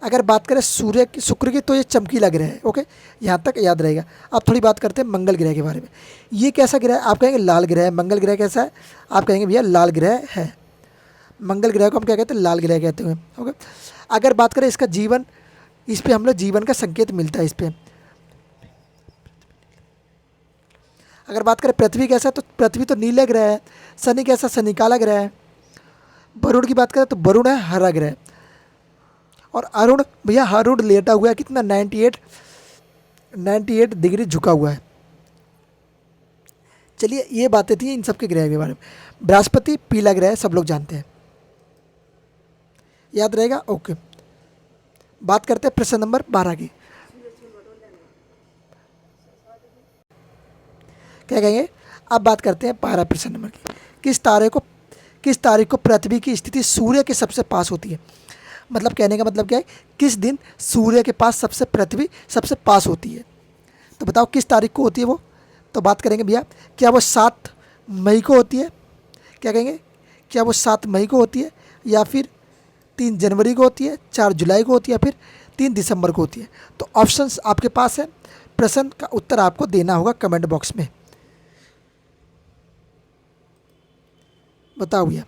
अगर बात करें शुक्र की, तो ये चमकीला ग्रह है। ओके, यहाँ तक याद रहेगा। अब थोड़ी बात करते हैं मंगल ग्रह के बारे में। ये कैसा ग्रह है? आप कहेंगे लाल ग्रह है। मंगल ग्रह कैसा है? आप कहेंगे भैया लाल ग्रह है। मंगल ग्रह को हम क्या कहते हैं? लाल ग्रह कहते हैं। ओके, अगर बात करें इसका जीवन, इस पर हम लोग जीवन का संकेत मिलता है इस पर। अगर बात करें पृथ्वी कैसा है, तो पृथ्वी तो नीले ग्रह है। शनि कैसा? शनि काला ग्रह है। वरुण की बात करें तो वरुण है हरा ग्रह। और अरुण भैया, अरुण लेटा हुआ है कितना? 98 डिग्री झुका हुआ है। चलिए, ये बातें थी इन सब के ग्रह के बारे में। बृहस्पति पीला ग्रह है, सब लोग जानते हैं, याद रहेगा। ओके, बात करते हैं प्रश्न नंबर 12 की। क्या कहेंगे? अब बात करते हैं 12 प्रश्न नंबर की। किस तारीख को पृथ्वी की स्थिति सूर्य के सबसे पास होती है? मतलब कहने का मतलब क्या है? किस दिन सूर्य के पास पृथ्वी सबसे पास होती है? तो बताओ किस तारीख को होती है वो? तो बात करेंगे भैया, क्या वो 7 मई को होती है? क्या कहेंगे? क्या वो 7 मई को होती है, या फिर 3 जनवरी को होती है, 4 जुलाई को होती है, या फिर 3 दिसंबर को होती है? तो ऑप्शंस आपके पास है, प्रश्न का उत्तर आपको देना होगा कमेंट बॉक्स में। बताओ भैया,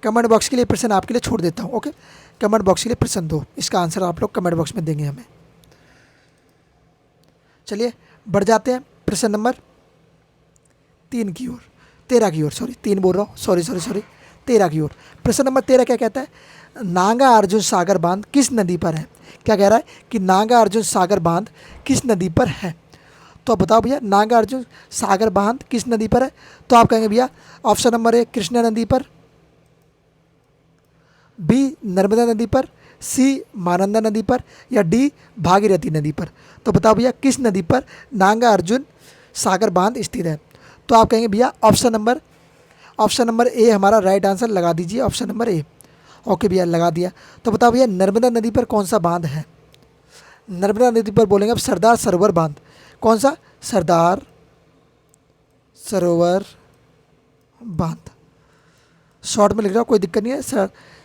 कमेंट बॉक्स के लिए प्रश्न आपके लिए छोड़ देता हूँ। ओके, कमेंट बॉक्स के लिए प्रश्न दो, इसका आंसर आप लोग कमेंट बॉक्स में देंगे हमें। चलिए बढ़ जाते हैं प्रश्न नंबर 13 की ओर, 13 की ओर, सॉरी 3 बोल रहा हूँ, सॉरी 13 की ओर। प्रश्न नंबर 13 क्या कहता है? नागा अर्जुन सागर बांध किस नदी पर है? क्या कह रहा है कि नागा अर्जुन सागर बांध किस नदी पर है? तो आप बताओ भैया, नागा अर्जुन सागर बांध किस नदी पर है? तो आप कहेंगे भैया ऑप्शन नंबर 1 कृष्णा नदी पर, बी नर्मदा नदी पर, सी महानंदा नदी पर, या डी भागीरथी नदी पर। तो बताओ भैया किस नदी पर नागा अर्जुन सागर बांध स्थित है। तो आप कहेंगे भैया ऑप्शन नंबर ए हमारा राइट आंसर, लगा दीजिए ऑप्शन नंबर ए। ओके भैया लगा दिया। तो बताओ भैया नर्मदा नदी पर कौन सा बांध है। नर्मदा नदी पर बोलेंगे अब सरदार सरोवर बांध। कौन सा? सरदार सरोवर बांध, शॉर्ट में लिख रहा हूँ, कोई दिक्कत नहीं है।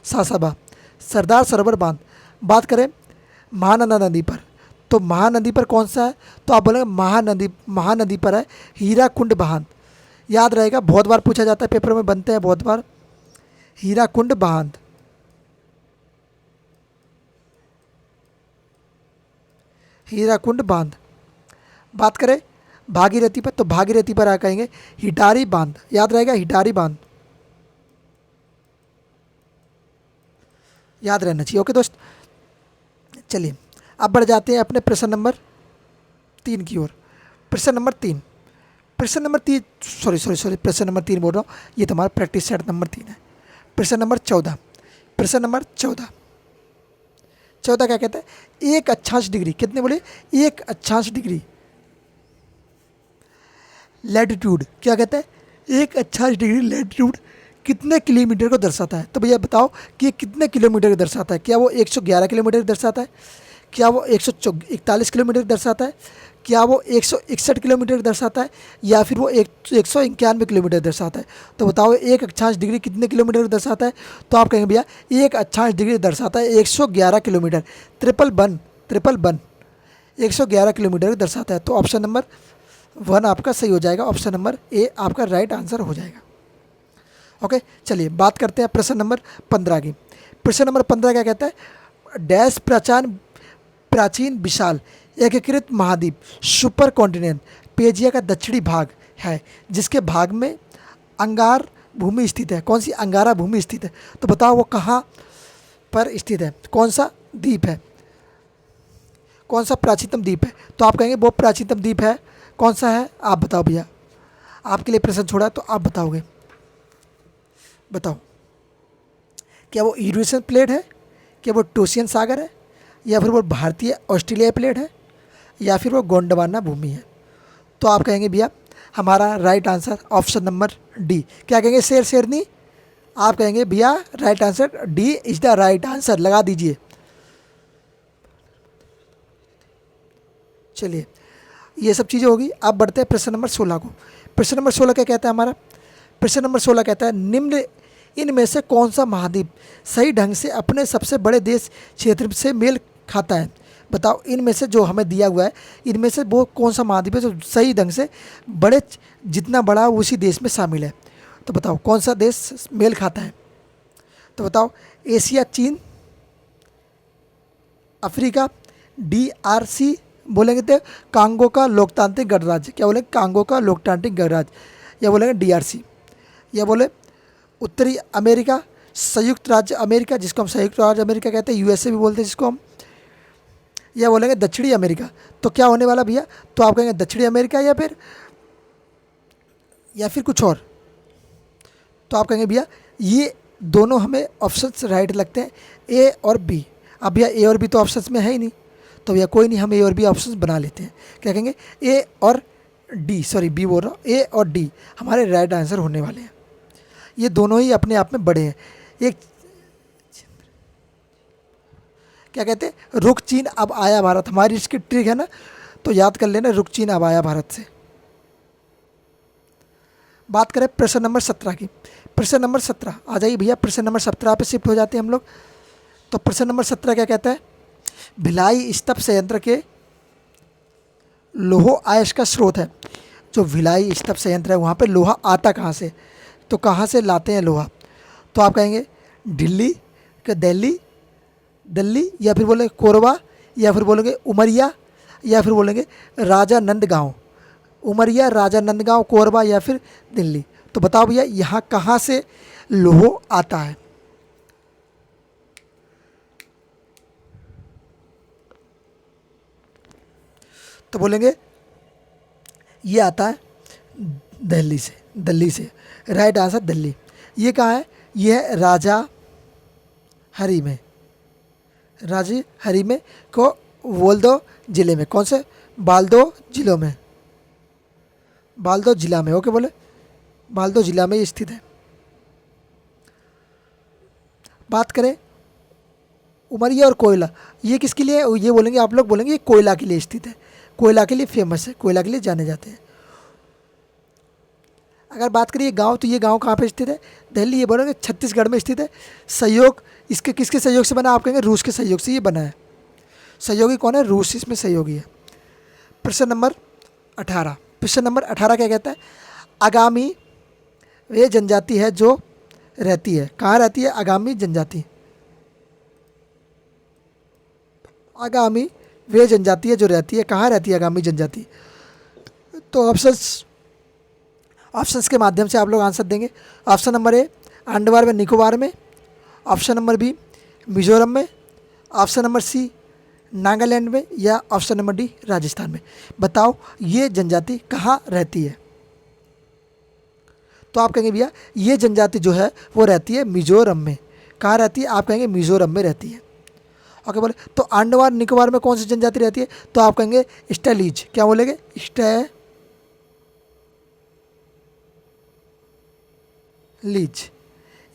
सासाबा सरदार सरोवर बांध। बात करें महानंदा नदी पर, तो महानदी पर कौन सा है? तो आप बोलेंगे महानदी पर है हीराकुंड बांध। याद रहेगा, बहुत बार पूछा जाता है, पेपर में बनते हैं बहुत बार। हीराकुंड बांध, हीराकुंड बांध। बात करें भागीरथी पर, तो भागीरथी पर आ कहेंगे हिडारी बांध। याद रहेगा, हिडारी बांध याद रहना चाहिए। ओके दोस्त, चलिए अब बढ़ जाते हैं अपने प्रश्न नंबर 3 की ओर। प्रश्न नंबर 3 प्रश्न नंबर 3 सॉरी प्रश्न नंबर 3 बोल रहा हूँ, ये तुम्हारा प्रैक्टिस सेट नंबर 3 है। प्रश्न नंबर 14 प्रश्न नंबर 14 क्या कहता है? 1 अक्षांश डिग्री, कितने बोले? 1 अक्षांश डिग्री लैटिट्यूड, क्या कहता है? 1 अक्षांश डिग्री लैटिट्यूड कितने किलोमीटर को दर्शाता है? तो भैया बताओ कि ये कितने किलोमीटर को दर्शाता है। क्या वो 111 किलोमीटर दर्शाता है? क्या वो 141 किलोमीटर दर्शाता है? क्या वो 161 किलोमीटर दर्शाता है? या फिर वो 191 किलोमीटर दर्शाता है? तो बताओ 1 अक्षांश डिग्री कितने किलोमीटर दर्शाता है? तो आप कहेंगे भैया 1 अक्षांश डिग्री दर्शाता है 111 किलोमीटर। ट्रिपल वन 111 किलोमीटर दर्शाता है। तो ऑप्शन नंबर 1 आपका सही हो जाएगा, ऑप्शन नंबर ए आपका राइट आंसर हो जाएगा। ओके, चलिए बात करते हैं प्रश्न नंबर 15 की। प्रश्न नंबर 15 क्या कहता है? डैश प्राचीन विशाल एकीकृत महाद्वीप सुपर कॉन्टिनेंट पेजिया का दक्षिणी भाग है, जिसके भाग में अंगार भूमि स्थित है। कौन सी अंगारा भूमि स्थित है? तो बताओ वो कहाँ पर स्थित है, कौन सा द्वीप है, कौन सा प्राचीनतम द्वीप है? तो आप कहेंगे वो प्राचीनतम द्वीप है, कौन सा है? आप बताओ भैया, आपके लिए प्रश्न छोड़ा है तो आप बताओगे। बताओ, क्या वो यूरेशियन प्लेट है, क्या वो टोसियन सागर है, या फिर वो भारतीय ऑस्ट्रेलिया प्लेट है, या फिर वो गोंडवाना भूमि है? तो आप कहेंगे भैया हमारा right answer option number D. क्या कहेंगे? शेरनी। आप कहेंगे भैया right answer D is the right answer, लगा दीजिए। चलिए ये सब चीज़ें होगी। अब बढ़ते हैं प्रश्न नंबर 16 को। प्रश्न नंबर 16 क्या कहता है हमारा? प्रश्न नंबर 16 कहता है निम्न इनमें से कौन सा महाद्वीप सही ढंग से अपने सबसे बड़े देश क्षेत्र से मेल खाता है? बताओ इनमें से जो हमें दिया हुआ है, इनमें से वो कौन सा महाद्वीप है जो सही ढंग से बड़े, जितना बड़ा उसी देश में शामिल है? तो बताओ कौन सा देश मेल खाता है? तो बताओ एशिया, चीन, अफ्रीका, DRC बोलेंगे तो कांगो का लोकतांत्रिक गणराज्य। क्या बोलेंगे? कांगो का लोकतांत्रिक गणराज्य, या बोलेंगे DRC, या बोले उत्तरी अमेरिका, संयुक्त राज्य अमेरिका जिसको हम संयुक्त राज्य अमेरिका कहते हैं, USA भी बोलते हैं जिसको हम, या बोलेंगे दक्षिणी अमेरिका। तो क्या होने वाला भैया? तो आप कहेंगे दक्षिणी अमेरिका या फिर कुछ और। तो आप कहेंगे भैया ये दोनों हमें ऑप्शंस राइट लगते हैं, A और B। अब भैया A और B तो ऑप्शंस में है ही नहीं, तो भैया कोई नहीं, हम A और B ऑप्शंस बना लेते हैं। क्या कहेंगे? A और D, सॉरी B बोल रहा हूँ, A और D हमारे राइट आंसर होने वाले हैं। ये दोनों ही अपने आप में बड़े हैं। एक क्या कहते हैं, रुक चीन अब आया भारत, हमारी इसकी ट्रिक है ना, तो याद कर लेना, रुक चीन अब आया भारत से। बात करें प्रश्न नंबर 17 की। प्रश्न नंबर 17 आ जाइए भैया, प्रश्न नंबर 17 पे शिफ्ट हो जाते हैं हम लोग। तो प्रश्न नंबर 17 क्या कहता है? भिलाई स्तंभ संयंत्र के लोहो आयश का स्रोत है। जो भिलाई स्तंभ संयंत्र है वहाँ पे लोहा आता कहाँ से? तो कहाँ से लाते हैं लोहा? तो आप कहेंगे दिल्ली, दिल्ली, या फिर बोलेंगे कोरबा, या फिर बोलेंगे उमरिया, या फिर बोलेंगे राजानंद गांव। उमरिया, राजानंद गांव, कोरबा या फिर दिल्ली। तो बताओ भैया यहाँ कहाँ से लोहो आता है? तो बोलेंगे ये आता है दिल्ली से। Right answer Delhi. ये कहाँ है? ये है हरी में, राज्य हरी में को वोल्दो जिले में, कौन से, बाल्दो जिलों में, बाल्दो जिला में, ओके बोले, बाल्दो जिला में ये स्थित है। बात करें उमरिया और कोयला, ये किसके लिए, ये बोलेंगे आप लोग बोलेंगे ये कोयला के लिए स्थित है, कोयला के लिए फेमस है, कोयला के लिए जाने जाते हैं। अगर बात करिए गांव, तो ये गांव कहाँ पे स्थित है, दिल्ली, ये बोलेंगे छत्तीसगढ़ में स्थित है। सहयोग इसके किसके सहयोग से बना, आप कहेंगे रूस के सहयोग से ये बना है। सहयोगी कौन है, रूस इसमें सहयोगी है। प्रश्न नंबर 18, प्रश्न नंबर 18 क्या कहता है, आगामी वे जनजाति है जो रहती है, कहाँ रहती है, आगामी जनजाति, आगामी वे जनजाति है जो रहती है, कहाँ रहती है आगामी जनजाति। तो ऑप्शंस के माध्यम से आप लोग आंसर देंगे। ऑप्शन नंबर ए अंडमान व निकोबार में, ऑप्शन नंबर बी मिजोरम में, ऑप्शन नंबर सी नागालैंड में, या ऑप्शन नंबर डी राजस्थान में। बताओ ये जनजाति कहाँ रहती है। तो आप कहेंगे भैया ये जनजाति जो है वो रहती है मिजोरम में। कहाँ रहती है, आप कहेंगे मिजोरम में रहती है। ओके बोले, तो अंडमान निकोबार में कौन सी जनजाति रहती है, तो आप कहेंगे स्टेलीज, क्या बोलेंगे, स्टेलीज।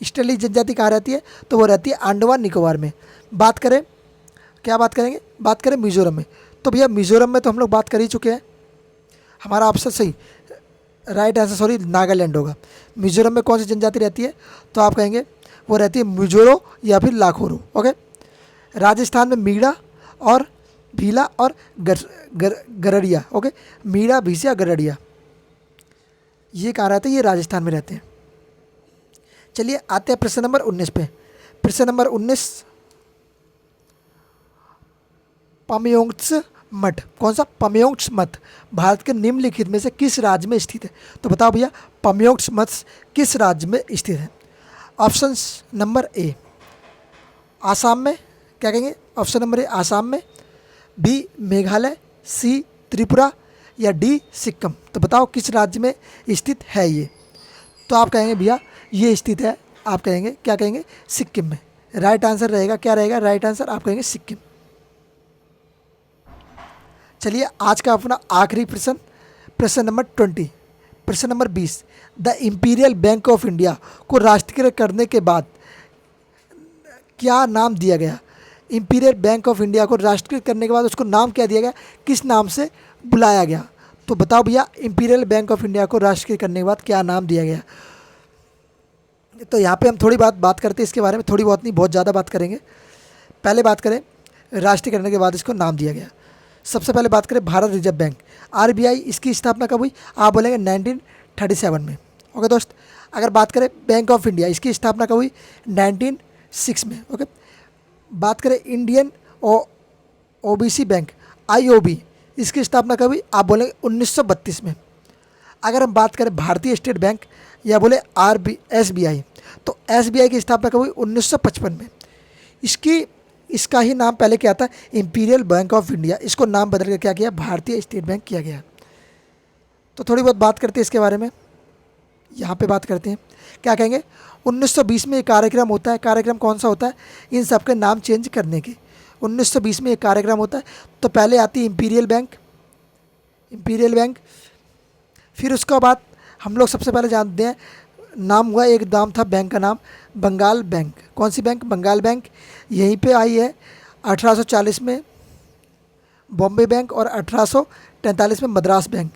स्टेलीज जनजाति कहाँ रहती है, तो वो रहती है अंडमान निकोबार में। बात करें, क्या बात करेंगे, बात करें मिजोरम में, तो भैया मिजोरम में तो हम लोग बात कर ही चुके हैं, हमारा ऑप्शन सही, राइट आंसर सॉरी नागालैंड होगा। मिजोरम में कौन सी जनजाति रहती है, तो आप कहेंगे वो रहती है मिजोरो या फिर लाखोरो। ओके, राजस्थान में मीणा और भीला और गरड़िया। ओके, मीणा, भीसिया, गरड़िया, ये कहाँ रहते हैं, ये राजस्थान में रहते हैं। चलिए आते हैं प्रश्न नंबर 19 पे। प्रश्न नंबर 19, पमयोंग्स मठ, कौन सा, पमयोंग्स मठ भारत के निम्नलिखित में से किस राज्य में स्थित है। तो बताओ भैया पमयोंग्स मठ किस राज्य में स्थित है। ऑप्शंस नंबर ए आसाम में, क्या कहेंगे, ऑप्शन नंबर ए आसाम में, बी मेघालय, सी त्रिपुरा, या डी सिक्किम। तो बताओ किस राज्य में स्थित है ये। तो आप कहेंगे भैया ये स्थित है, आप कहेंगे क्या कहेंगे, सिक्किम में। राइट आंसर रहेगा, क्या रहेगा राइट आंसर, आप कहेंगे सिक्किम। चलिए आज का अपना आखिरी प्रश्न, प्रश्न नंबर 20, प्रश्न number 20, the imperial bank of India को राष्ट्रीयकृत करने के बाद क्या नाम दिया गया। इंपीरियल बैंक ऑफ इंडिया को राष्ट्रीयकृत करने के बाद उसको नाम क्या दिया गया, किस नाम से बुलाया गया। तो बताओ भैया इंपीरियल बैंक ऑफ इंडिया को राष्ट्रीयकृत करने के बाद क्या नाम दिया गया। तो यहाँ पे हम थोड़ी बात करते हैं इसके बारे में, थोड़ी बहुत नहीं बहुत ज़्यादा बात करेंगे। पहले बात करें राष्ट्रीय करने के बाद इसको नाम दिया गया। सबसे पहले बात करें भारत रिजर्व बैंक, आरबीआई, इसकी स्थापना कब हुई, आप बोलेंगे 1937 में। ओके दोस्त, अगर बात करें बैंक ऑफ इंडिया, इसकी स्थापना कब हुई, 1906 में। ओके, बात करें इंडियन ओबीसी बैंक, आईओबी, इसकी स्थापना कब हुई, आप बोलेंगे 1932 में। अगर हम बात करें भारतीय स्टेट बैंक या बोले एसबीआई, तो एसबीआई की स्थापना कब हुई, 1955 में। इसका ही नाम पहले क्या था, इंपीरियल बैंक ऑफ इंडिया, इसको नाम बदल कर क्या किया, भारतीय स्टेट बैंक किया गया। तो थोड़ी बहुत बात करते हैं इसके बारे में, यहाँ पे बात करते हैं। क्या कहेंगे, 1920 में एक कार्यक्रम होता है, कार्यक्रम कौन सा होता है, इन सब के नाम चेंज करने के। 1920 में एक कार्यक्रम होता है, तो पहले आती है इंपीरियल बैंक, फिर उसके बाद हम लोग सबसे पहले जानते हैं नाम हुआ, एक नाम था बैंक का नाम बंगाल बैंक। कौन सी बैंक, बंगाल बैंक, यहीं पे आई है 1840 में बॉम्बे बैंक और 1843 में मद्रास बैंक,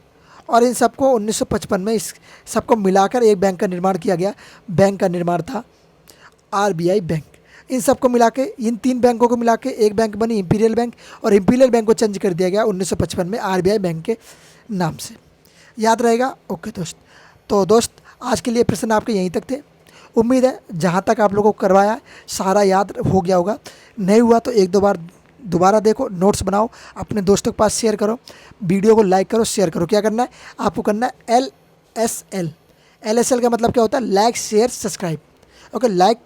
और इन सबको 1955 में इस सबको मिलाकर एक बैंक का निर्माण किया गया। बैंक का निर्माण था आरबीआई बैंक। इन सबको मिला के, इन तीन बैंकों को मिला के एक बैंक बनी इंपीरियल बैंक, और इंपीरियल बैंक को चेंज कर दिया गया 1955 में आरबीआई बैंक के नाम से। याद रहेगा। ओके दोस्त, तो दोस्त आज के लिए प्रश्न आपके यहीं तक थे। उम्मीद है जहाँ तक आप लोगों को करवाया सारा याद हो गया होगा। नहीं हुआ तो एक दो बार दोबारा देखो, नोट्स बनाओ, अपने दोस्तों के पास शेयर करो, वीडियो को लाइक करो, शेयर करो। क्या करना है आपको, करना है LSL का मतलब क्या होता है, like share subscribe. Okay, like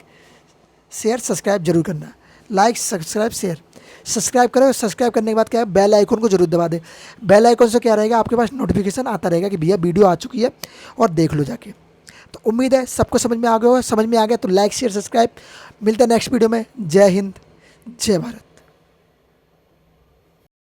share subscribe जरूर करना, लाइक सब्सक्राइब शेयर। सब्सक्राइब करो, सब्सक्राइब करने के बाद क्या है, बेल आइकन को जरूर दबा दे। बेल आइकन से क्या रहेगा, आपके पास नोटिफिकेशन आता रहेगा कि भैया वीडियो आ चुकी है और देख लो जाके। तो उम्मीद है सबको समझ में आ गया हो। समझ में आ गया तो लाइक शेयर सब्सक्राइब। मिलते हैं नेक्स्ट वीडियो में। जय हिंद, जय भारत।